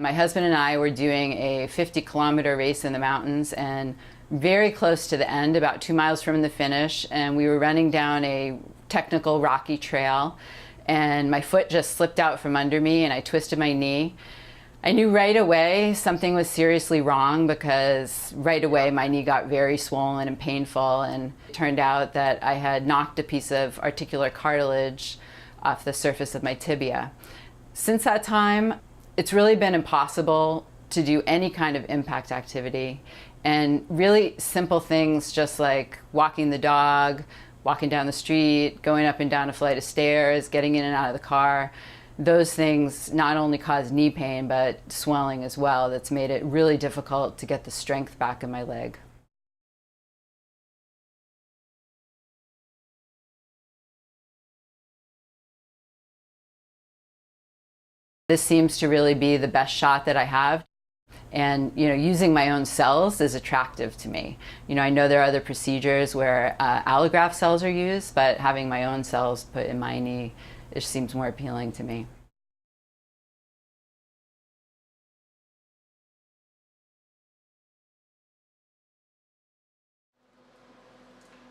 My husband and I were doing a 50-kilometer race in the mountains, and very close to the end, about 2 miles from the finish, and we were running down a technical rocky trail, and my foot just slipped out from under me and I twisted my knee. I knew right away something was seriously wrong because right away my knee got very swollen and painful, and it turned out that I had knocked a piece of articular cartilage off the surface of my tibia. Since that time, it's really been impossible to do any kind of impact activity, and really simple things just like walking the dog, walking down the street, going up and down a flight of stairs, getting in and out of the car. Those things not only cause knee pain, but swelling as well. That's made it really difficult to get the strength back in my leg. This seems to really be the best shot that I have. And using my own cells is attractive to me. I know there are other procedures where allograft cells are used, but having my own cells put in my knee, it seems more appealing to me.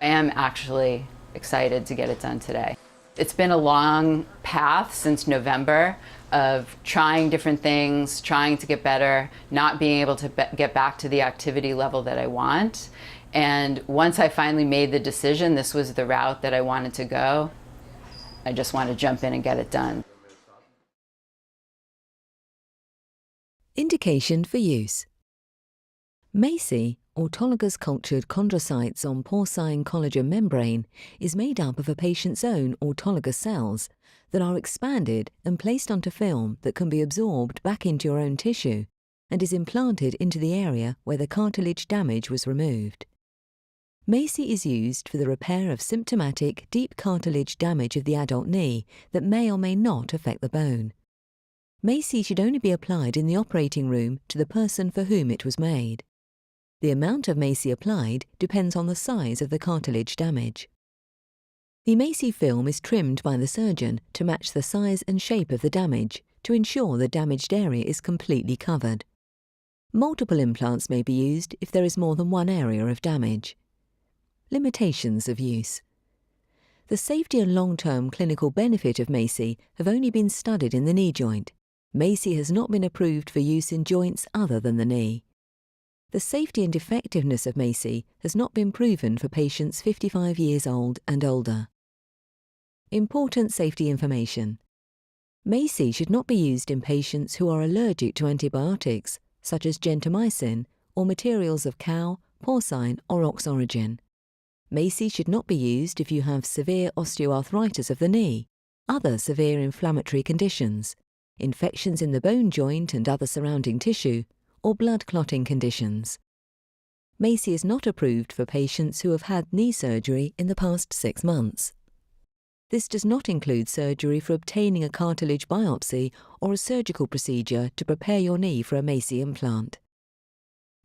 I am actually excited to get it done today. It's been a long path since November of trying different things, trying to get better, not being able to get back to the activity level that I want. And once I finally made the decision this was the route that I wanted to go, I just want to jump in and get it done. Indication for use. MACI, autologous cultured chondrocytes on porcine collagen membrane, is made up of a patient's own autologous cells that are expanded and placed onto film that can be absorbed back into your own tissue and is implanted into the area where the cartilage damage was removed. MACI is used for the repair of symptomatic deep cartilage damage of the adult knee that may or may not affect the bone. MACI should only be applied in the operating room to the person for whom it was made. The amount of MACI applied depends on the size of the cartilage damage. The MACI film is trimmed by the surgeon to match the size and shape of the damage to ensure the damaged area is completely covered. Multiple implants may be used if there is more than one area of damage. Limitations of use. The safety and long-term clinical benefit of MACI have only been studied in the knee joint. MACI has not been approved for use in joints other than the knee. The safety and effectiveness of MACI has not been proven for patients 55 years old and older. Important safety information. MACI should not be used in patients who are allergic to antibiotics, such as gentamicin, or materials of cow, porcine, or ox origin. MACI should not be used if you have severe osteoarthritis of the knee, other severe inflammatory conditions, infections in the bone joint and other surrounding tissue, or blood clotting conditions. MACI is not approved for patients who have had knee surgery in the past 6 months. This does not include surgery for obtaining a cartilage biopsy or a surgical procedure to prepare your knee for a MACI implant.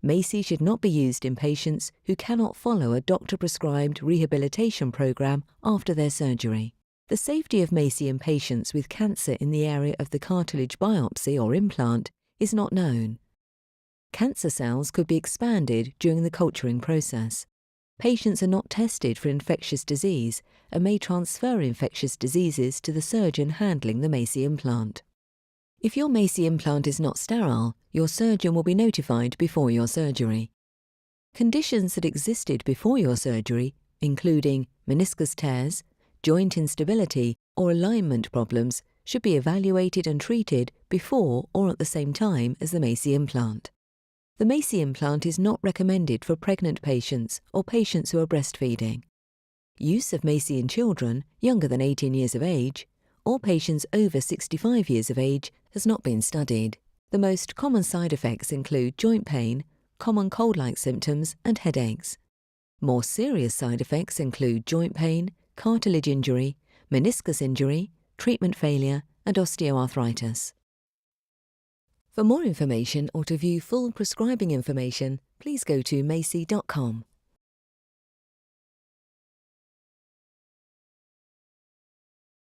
MACI should not be used in patients who cannot follow a doctor-prescribed rehabilitation program after their surgery. The safety of MACI in patients with cancer in the area of the cartilage biopsy or implant is not known. Cancer cells could be expanded during the culturing process. Patients are not tested for infectious disease and may transfer infectious diseases to the surgeon handling the MACI implant. If your MACI implant is not sterile, your surgeon will be notified before your surgery. Conditions that existed before your surgery, including meniscus tears, joint instability, or alignment problems, should be evaluated and treated before or at the same time as the MACI implant. The MACI implant is not recommended for pregnant patients or patients who are breastfeeding. Use of MACI in children younger than 18 years of age or patients over 65 years of age has not been studied. The most common side effects include joint pain, common cold-like symptoms, and headaches. More serious side effects include joint pain, cartilage injury, meniscus injury, treatment failure, and osteoarthritis. For more information or to view full prescribing information, please go to maci.com.